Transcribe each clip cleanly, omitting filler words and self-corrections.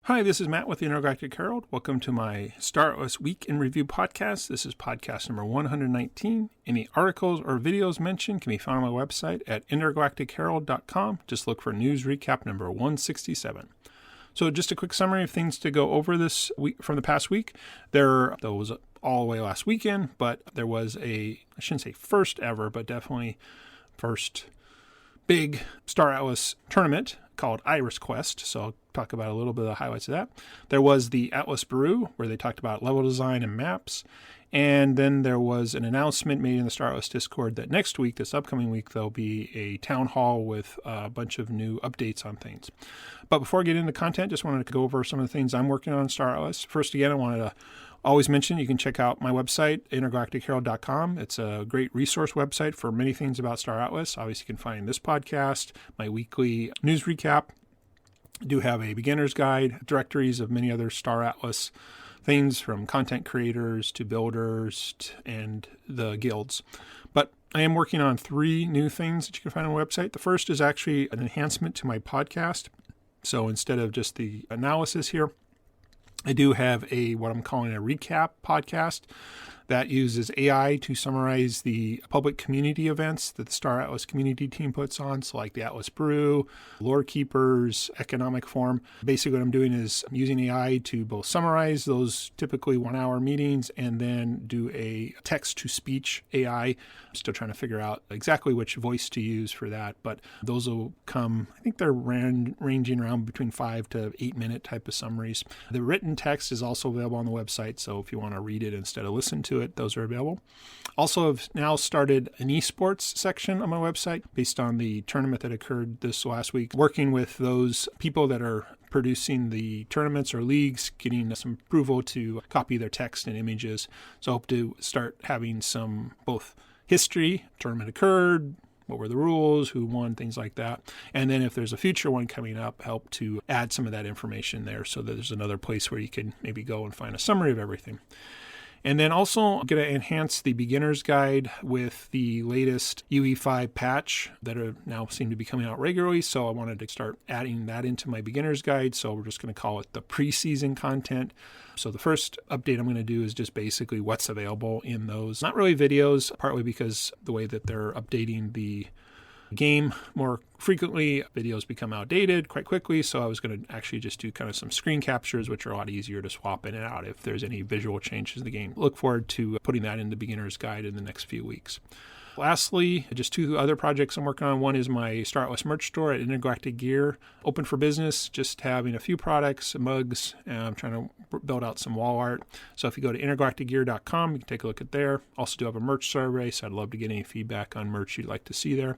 Hi, this is Matt with the Intergalactic Herald. Welcome to my Star Atlas Week in Review podcast. This is podcast number 119. Any articles or videos mentioned can be found on my website at intergalacticherald.com. Just look for news recap number 167. So just a quick summary of things to go over this week from the past week. There was all the way last weekend, but there was I shouldn't say first ever, but definitely first big Star Atlas tournament called Iris Quest. So I'll talk about a little bit of the highlights of that. There was the Atlas Baru, where they talked about level design and maps. And then there was an announcement made in the Star Atlas Discord that next week, this upcoming week, there'll be a town hall with a bunch of new updates on things. But before I get into content, just wanted to go over some of the things I'm working on in Star Atlas. First, again, I wanted to always mention you can check out my website, intergalacticherald.com. It's a great resource website for many things about Star Atlas. Obviously, you can find this podcast, my weekly news recap. I do have a beginner's guide, directories of many other Star Atlas things from content creators to builders and the guilds. But I am working on 3 new things that you can find on the website. The first is actually an enhancement to my podcast. So instead of just the analysis here, I do have what I'm calling a recap podcast that uses AI to summarize the public community events that the Star Atlas community team puts on. So like the Atlas Brew, Lore Keepers, Economic Forum. Basically what I'm doing is I'm using AI to both summarize those typically 1-hour meetings and then do a text-to-speech AI. I'm still trying to figure out exactly which voice to use for that, but those will come, I think they're ranging around between 5 to 8 minute type of summaries. The written text is also available on the website, so if you want to read it instead of listen to it, those are available. Also, I've now started an esports section on my website based on the tournament that occurred this last week, working with those people that are producing the tournaments or leagues, getting some approval to copy their text and images. So I hope to start having some both history, tournament occurred, what were the rules, who won, things like that. And then if there's a future one coming up, help to add some of that information there so that there's another place where you can maybe go and find a summary of everything. And then also, I'm going to enhance the beginner's guide with the latest UE5 patch that are now seem to be coming out regularly. So I wanted to start adding that into my beginner's guide. So we're just going to call it the preseason content. So the first update I'm going to do is just basically what's available in those. Not really videos, partly because the way that they're updating the game more frequently, videos become outdated quite quickly, so I was going to actually just do kind of some screen captures, which are a lot easier to swap in and out if there's any visual changes in the game. Look forward to putting that in the beginner's guide in the next few weeks. Lastly, just 2 other projects I'm working on. One is my Star Atlas merch store at Intergalactic Gear, open for business, just having a few products, mugs, and I'm trying to build out some wall art. So if you go to intergalacticgear.com, you can take a look at there. Also do have a merch survey, so I'd love to get any feedback on merch you'd like to see there.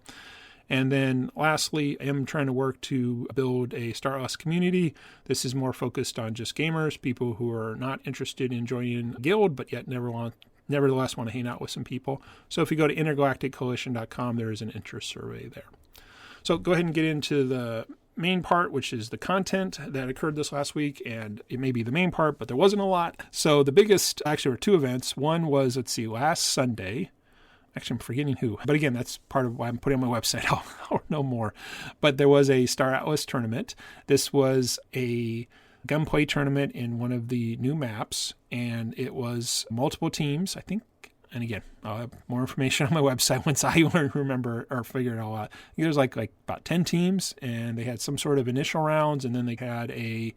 And then lastly, I am trying to work to build a Star Atlas community. This is more focused on just gamers, people who are not interested in joining a guild, but yet nevertheless want to hang out with some people. So if you go to intergalacticcoalition.com, there is an interest survey there. So go ahead and get into the main part, which is the content that occurred this last week, and it may be the main part, but there wasn't a lot. So the biggest, actually, were 2 events. One was, last Sunday. Actually, I'm forgetting who. But again, that's part of why I'm putting on my website. I'll know more. But there was a Star Atlas tournament. This was a gunplay tournament in one of the new maps, and it was multiple teams, I think. And again, I'll have more information on my website once I remember or figure it all out. I think there was like about 10 teams, and they had some sort of initial rounds, and then they had a,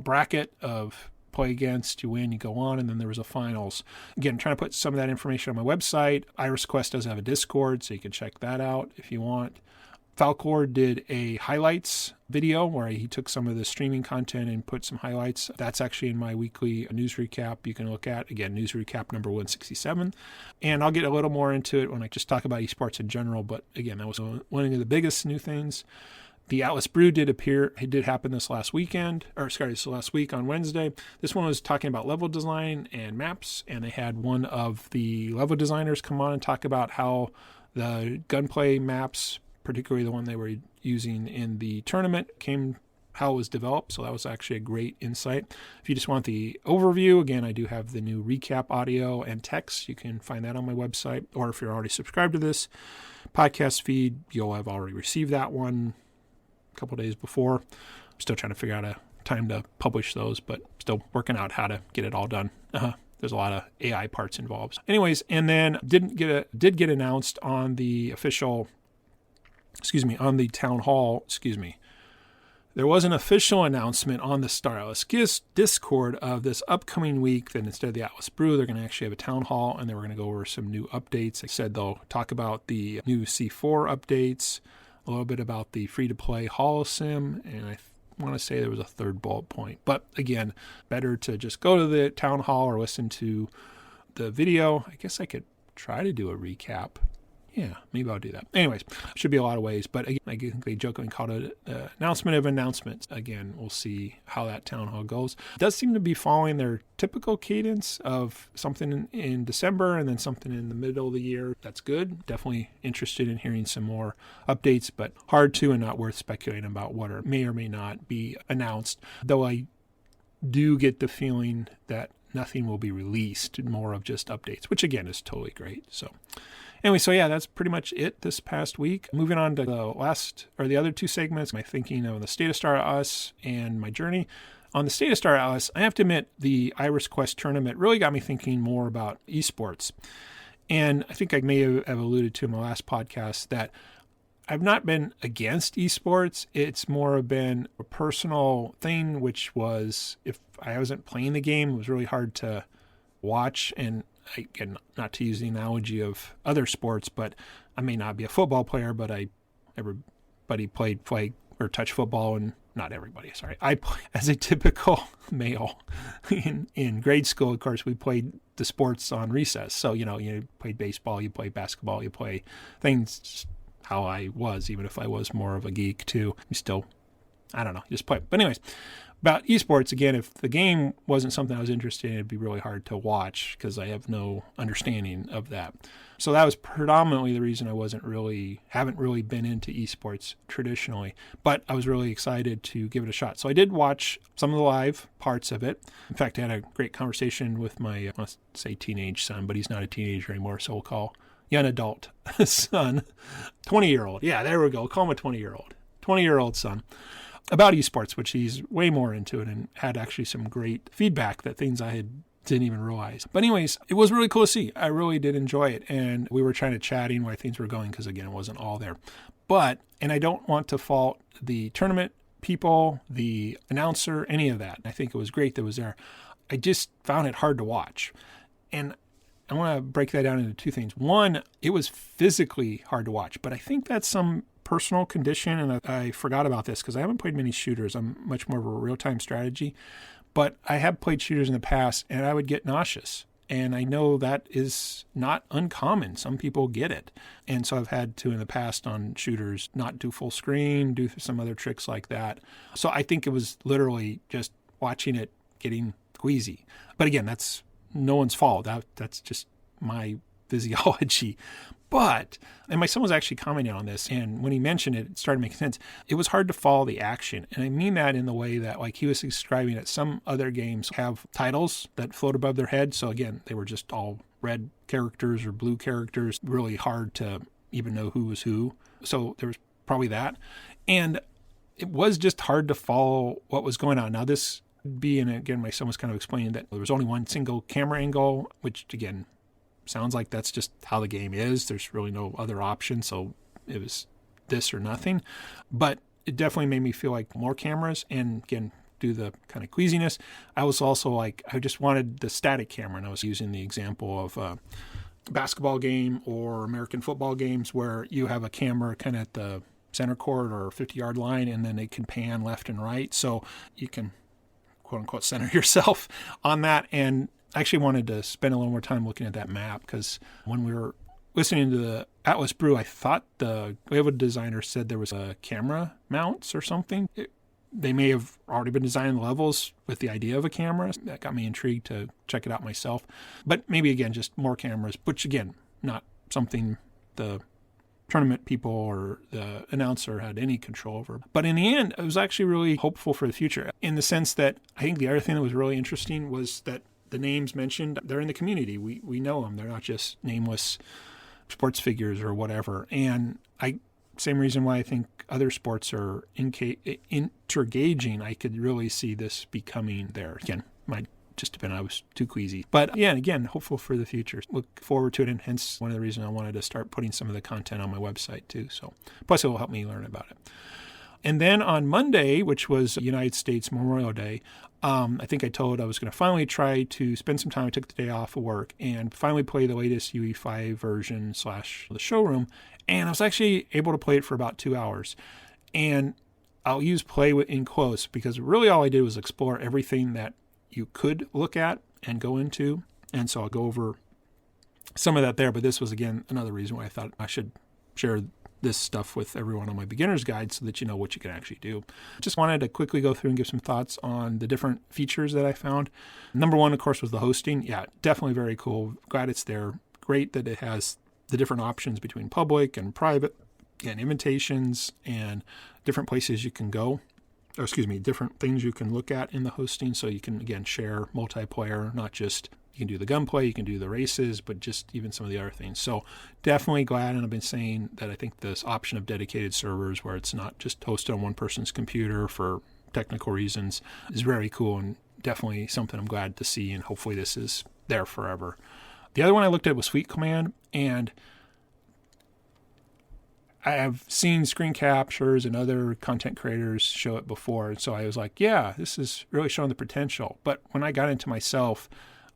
bracket of play against, you win, you go on, and then there was a finals. Again, I'm trying to put some of that information on my website. Iris Quest does have a Discord, so you can check that out if you want. Falcor did a highlights video where he took some of the streaming content and put some highlights. That's actually in my weekly news recap you can look at. Again, news recap number 167. And I'll get a little more into it when I just talk about esports in general, but again, that was one of the biggest new things. The Atlas Brew did appear. It did happen this last week on Wednesday. This one was talking about level design and maps, and they had one of the level designers come on and talk about how the gunplay maps, particularly the one they were using in the tournament, how it was developed. So that was actually a great insight. If you just want the overview, again, I do have the new recap audio and text. You can find that on my website, or if you're already subscribed to this podcast feed, you'll have already received that one a couple days before. I'm still trying to figure out how to time to publish those, but still working out how to get it all done. There's a lot of AI parts involved. Anyways, and then did get announced on the official, on the town hall, There was an official announcement on the Star Atlas Discord of this upcoming week that instead of the Atlas Brew, they're going to actually have a town hall, and they were going to go over some new updates. They said they'll talk about the new C4 updates, a little bit about the free-to-play HoloSim, and I want to say there was a third bullet point. But again, better to just go to the town hall or listen to the video. I guess I could try to do a recap. Yeah, maybe I'll do that. Anyways, should be a lot of ways. But again, I think they jokingly called it an announcement of announcements. Again, we'll see how that town hall goes. It does seem to be following their typical cadence of something in December and then something in the middle of the year. That's good. Definitely interested in hearing some more updates, but hard to and not worth speculating about what may or may not be announced. Though I do get the feeling that nothing will be released, more of just updates, which again is totally great. Anyway, that's pretty much it this past week. Moving on to the other two segments, my thinking of the State of Star Atlas and my journey. On the State of Star Atlas, I have to admit the Iris Quest tournament really got me thinking more about esports. And I think I may have alluded to in my last podcast that I've not been against esports. It's more been a personal thing, which was if I wasn't playing the game, it was really hard to watch. And again, not to use the analogy of other sports, but I may not be a football player, but everybody played or touch football, and not everybody, sorry. I as a typical male in grade school, of course, we played the sports on recess. So, you played baseball, you play basketball, you play things how I was, even if I was more of a geek too. You still, I don't know, just play. But anyways, about esports, again, if the game wasn't something I was interested in, it'd be really hard to watch because I have no understanding of that. So that was predominantly the reason I haven't really been into esports traditionally, but I was really excited to give it a shot. So I did watch some of the live parts of it. In fact, I had a great conversation with my, let's say teenage son, but he's not a teenager anymore, so we'll call young adult son, 20-year-old. Yeah, there we go. Call him a 20-year-old son. About esports, which he's way more into it and had actually some great feedback that things I didn't even realize. But anyways, it was really cool to see. I really did enjoy it. And we were trying to chatting while things were going because, again, it wasn't all there. And I don't want to fault the tournament people, the announcer, any of that. I think it was great that it was there. I just found it hard to watch. And I want to break that down into two things. One, it was physically hard to watch, but I think that's some personal condition, and I forgot about this because I haven't played many shooters. I'm much more of a real-time strategy, but I have played shooters in the past, and I would get nauseous, and I know that is not uncommon. Some people get it, and so I've had to, in the past on shooters, not do full screen, do some other tricks like that. So I think it was literally just watching it getting queasy. But again, that's no one's fault. That's just my physiology. And my son was actually commenting on this, and when he mentioned it, it started making sense. It was hard to follow the action, and I mean that in the way that, like he was describing it, some other games have titles that float above their head. So again, they were just all red characters or blue characters, really hard to even know who was who. So there was probably that. And it was just hard to follow what was going on. Now this and again, my son was kind of explaining that there was only one single camera angle, which again, sounds like that's just how the game is. There's really no other option. So it was this or nothing. But it definitely made me feel like more cameras and, again, do the kind of queasiness. I was also like, I just wanted the static camera. And I was using the example of a basketball game or American football games where you have a camera kind of at the center court or 50-yard line, and then it can pan left and right. So you can, quote unquote, center yourself on that. And I actually wanted to spend a little more time looking at that map because when we were listening to the Atlas Brew, I thought the wave designer said there was a camera mounts or something. They may have already been designing the levels with the idea of a camera. That got me intrigued to check it out myself. But maybe, again, just more cameras, which, again, not something the tournament people or the announcer had any control over. But in the end, I was actually really hopeful for the future in the sense that I think the other thing that was really interesting was that the names mentioned, they're in the community. We know them. They're not just nameless sports figures or whatever. And I same reason why I think other sports are intergaging. I could really see this becoming there. Again, might just have been I was too queasy. But yeah, again, hopeful for the future. Look forward to it, and hence one of the reasons I wanted to start putting some of the content on my website too. So plus it will help me learn about it. And then on Monday, which was United States Memorial Day, I think I told I was going to finally try to spend some time. I took the day off of work and finally play the latest UE5 version / the showroom. And I was actually able to play it for about 2 hours. And I'll use play in quotes because really all I did was explore everything that you could look at and go into. And so I'll go over some of that there. But this was, again, another reason why I thought I should share this stuff with everyone on my beginner's guide so that you know what you can actually do. Just wanted to quickly go through and give some thoughts on the different features that I found. Number one, of course, was the hosting. Yeah, definitely very cool. Glad it's there. Great that it has the different options between public and private and invitations and different places you can go. Different things you can look at in the hosting. So you can, again, share multiplayer, not just you can do the gunplay, you can do the races, but just even some of the other things. So definitely glad, and I've been saying that I think this option of dedicated servers where it's not just hosted on one person's computer for technical reasons is very cool and definitely something I'm glad to see, and hopefully this is there forever. The other one I looked at was Fleet Command, and I have seen screen captures and other content creators show it before, and so I was like, yeah, this is really showing the potential. But when I got into myself,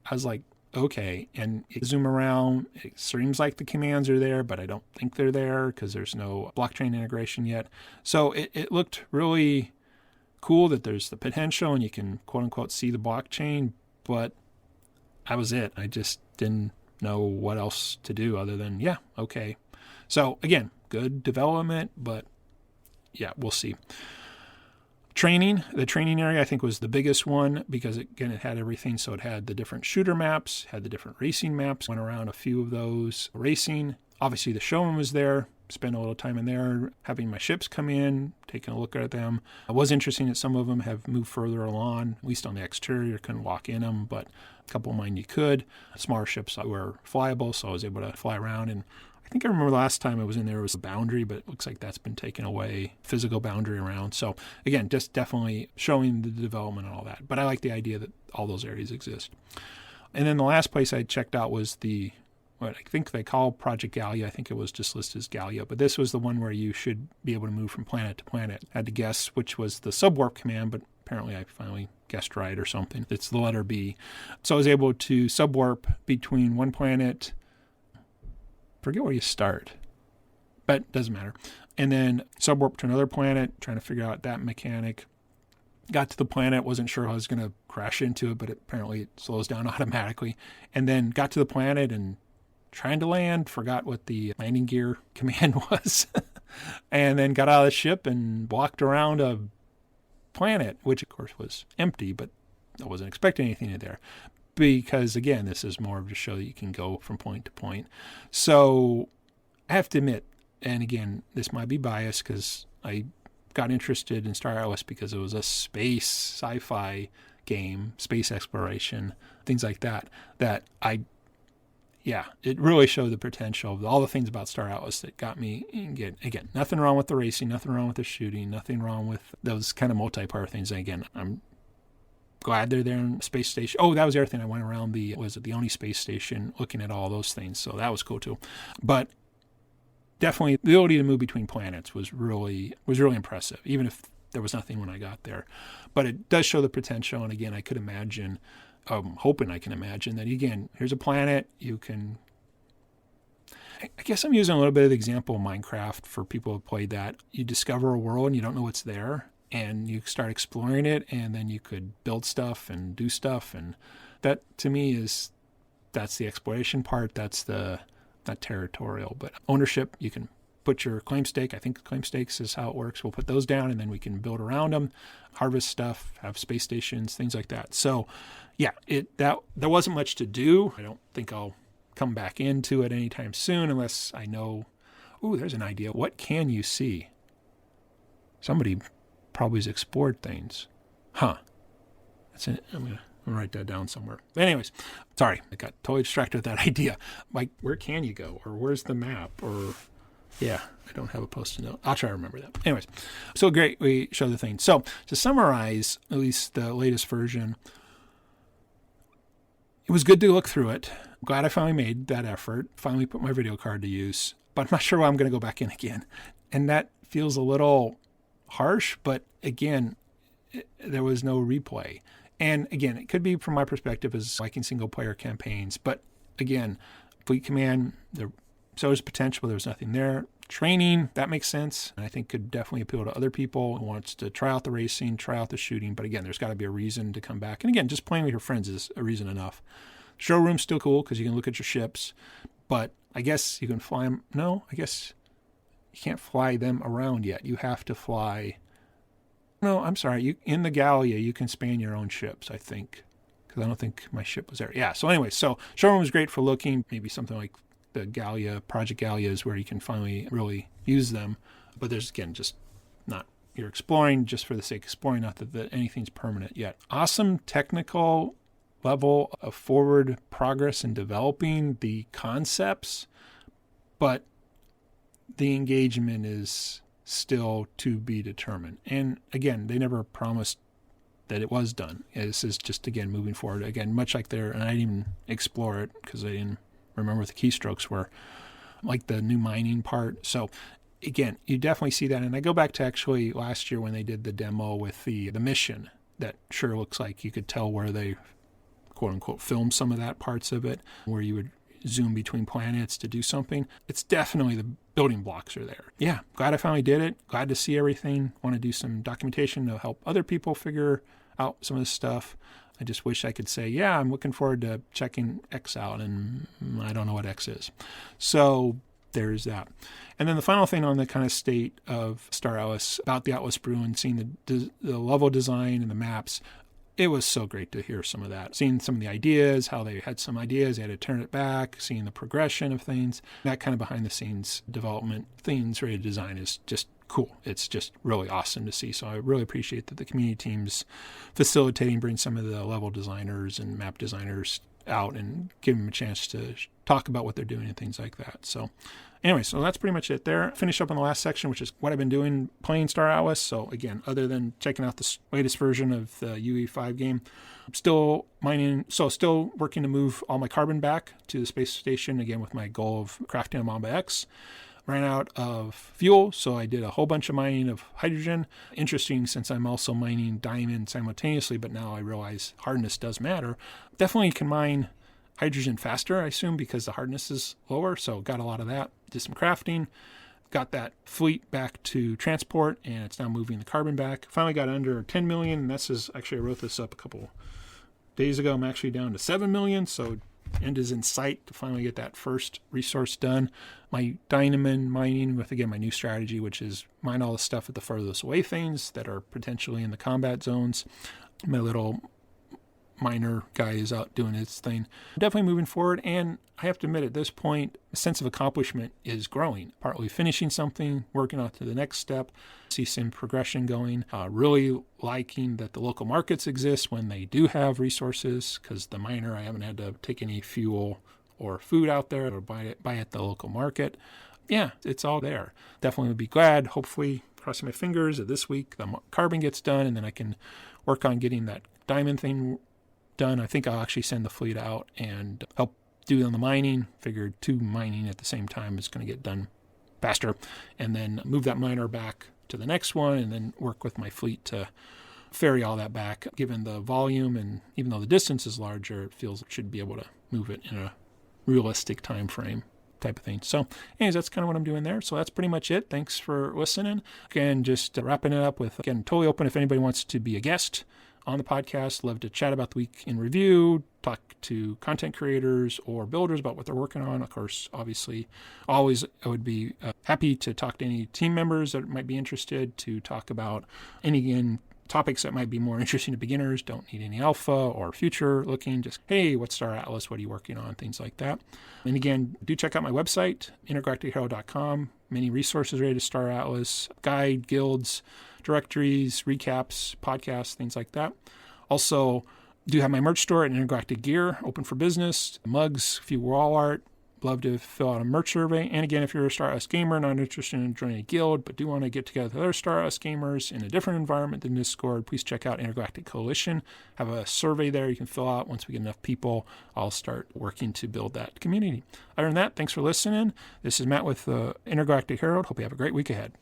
I was like, okay, and you zoom around, it seems like the commands are there, but I don't think they're there because there's no blockchain integration yet. So it looked really cool that there's the potential and you can quote unquote see the blockchain, but that was it. I just didn't know what else to do other than, yeah, okay. So again, good development, but yeah, we'll see. The training area I think was the biggest one because again it had everything. So it had the different shooter maps, had the different racing maps, went around a few of those racing. Obviously the showroom was there, spent a little time in there, having my ships come in, taking a look at them. It was interesting that some of them have moved further along, at least on the exterior, couldn't walk in them, but a couple of mine you could. Smaller ships were flyable, so I was able to fly around, and I think I remember last time I was in there was a boundary, but it looks like that's been taken away, physical boundary around. So again, just definitely showing the development and all that. But I like the idea that all those areas exist. And then the last place I checked out was what I think they call Project Gallia. I think it was just listed as Gallia, but this was the one where you should be able to move from planet to planet. I had to guess which was the subwarp command, but apparently I finally guessed right or something. It's the letter B. So I was able to subwarp between one planet, forget where you start, but it doesn't matter. And then subwarp to another planet, trying to figure out that mechanic. Got to the planet, wasn't sure how I was going to crash into it, but apparently it slows down automatically. And then got to the planet and trying to land, forgot what the landing gear command was. And then got out of the ship and walked around a planet, which of course was empty, but I wasn't expecting anything in there. Because again, this is more of a show that you can go from point to point. So I have to admit, and again, this might be biased because I got interested in Star Atlas because it was a space sci-fi game, space exploration, things like that, it really showed the potential of all the things about Star Atlas that got me. Again, nothing wrong with the racing, nothing wrong with the shooting, nothing wrong with those kind of multiplayer things. And again, I'm glad they're there in space station. Oh, that was the other thing. I went around the Oni space station looking at all those things. So that was cool too. But definitely the ability to move between planets was really impressive, even if there was nothing when I got there. But it does show the potential. And again, I could imagine, hoping I can imagine that again, here's a planet you can, I guess I'm using a little bit of the example of Minecraft for people who have played that. You discover a world and you don't know what's there, and you start exploring it, and then you could build stuff and do stuff. And that to me that's the exploration part. That's not territorial, but ownership. You can put your claim stake. I think claim stakes is how it works. We'll put those down and then we can build around them, harvest stuff, have space stations, things like that. So yeah, there wasn't much to do. I don't think I'll come back into it anytime soon unless I know, there's an idea. What can you see? Somebody probably has explored things. Huh. That's it. I'm going to write that down somewhere. But anyways, sorry, I got totally distracted with that idea. Like, where can you go? Or where's the map? Or Yeah, I don't have a Post-it note. I'll try to remember that. Anyways, so great. We show the thing. So to summarize, at least the latest version, it was good to look through it. Glad I finally made that effort, finally put my video card to use, but I'm not sure why I'm going to go back in again. And that feels a little harsh, but again, there was no replay. And again, it could be from my perspective as liking single player campaigns, but again, Fleet Command, there was potential, but there was nothing there. Training, that makes sense, and I think could definitely appeal to other people who wants to try out the racing, try out the shooting, but again, there's got to be a reason to come back. And again, just playing with your friends is a reason enough. Showroom's still cool because you can look at your ships, but I guess you can fly them. No, I guess you can't fly them around yet. You have to fly. No, I'm sorry. In the Gallia, you can span your own ships, I think, because I don't think my ship was there. Yeah, so anyway, so Showroom was great for looking, maybe something like the Gallia, Project Gallia is where you can finally really use them. But there's, again, just not, you're exploring just for the sake of exploring, not that anything's permanent yet. Awesome technical level of forward progress in developing the concepts, but the engagement is still to be determined. And again, they never promised that it was done. This is just, again, moving forward. Again, much like and I didn't even explore it because I didn't remember what the keystrokes were, like the new mining part. So again, you definitely see that. And I go back to actually last year when they did the demo with the mission that sure looks like you could tell where they quote unquote filmed some of that parts of it, where you would zoom between planets to do something. It's definitely the building blocks are there. Yeah, glad I finally did it. Glad to see everything. Want to do some documentation to help other people figure out some of this stuff. I just wish I could say, yeah, I'm looking forward to checking X out, and I don't know what X is. So there's that. And then the final thing on the kind of state of Star Atlas, about the Atlas Brew and seeing the level design and the maps, it was so great to hear some of that. Seeing some of the ideas, how they had some ideas, they had to turn it back, seeing the progression of things, that kind of behind-the-scenes development, things ready to design is just cool. It's just really awesome to see. So I really appreciate that the community teams facilitating, bring some of the level designers and map designers out and give them a chance to talk about what they're doing and things like that. So anyway, so that's pretty much it there. Finish up on the last section, which is what I've been doing playing Star Atlas. So again, other than checking out the latest version of the UE5 game, I'm still mining, so still working to move all my carbon back to the space station, again with my goal of crafting a Mamba X. Ran out of fuel, so I did a whole bunch of mining of hydrogen. Interesting, since I'm also mining diamond simultaneously, but now I realize hardness does matter. Definitely can mine hydrogen faster, I assume, because the hardness is lower, so got a lot of that. Did some crafting, got that fleet back to transport, and it's now moving the carbon back. Finally got under 10 million, and this is, actually I wrote this up a couple days ago. I'm actually down to 7 million, so end is in sight to finally get that first resource done. My diamond mining with, again, my new strategy, which is mine all the stuff at the furthest away things that are potentially in the combat zones. My little miner guy is out doing his thing. Definitely moving forward, and I have to admit at this point, a sense of accomplishment is growing. Partly finishing something, working on to the next step, see some progression going. Really liking that the local markets exist when they do have resources, because the miner, I haven't had to take any fuel or food out there or buy at the local market. Yeah, it's all there. Definitely would be glad, hopefully, crossing my fingers, that this week the carbon gets done, and then I can work on getting that diamond thing done. I think I'll actually send the fleet out and help do on the mining. Figured 2 mining at the same time is going to get done faster, and then move that miner back to the next one, and then work with my fleet to ferry all that back. Given the volume, and even though the distance is larger, it feels it should be able to move it in a realistic time frame type of thing. So anyways, that's kind of what I'm doing there. So that's pretty much it. Thanks for listening. Again, just wrapping it up with, again, totally open if anybody wants to be a guest on the podcast. Love to chat about the week in review, talk to content creators or builders about what they're working on. Of course, obviously, always I would be happy to talk to any team members that might be interested to talk about any topics that might be more interesting to beginners. Don't need any alpha or future looking. Just, hey, what's Star Atlas? What are you working on? Things like that. And again, do check out my website, intergalactichero.com. Many resources related to Star Atlas, guide, guilds, directories, recaps, podcasts, things like that. Also, do have my merch store at Intergalactic Gear, open for business, mugs, a few wall art, love to fill out a merch survey. And again, if you're a Stardust gamer, not interested in joining a guild, but do want to get together with other Stardust gamers in a different environment than Discord, please check out Intergalactic Coalition. Have a survey there you can fill out. Once we get enough people, I'll start working to build that community. Other than that, thanks for listening. This is Matt with the Intergalactic Herald. Hope you have a great week ahead.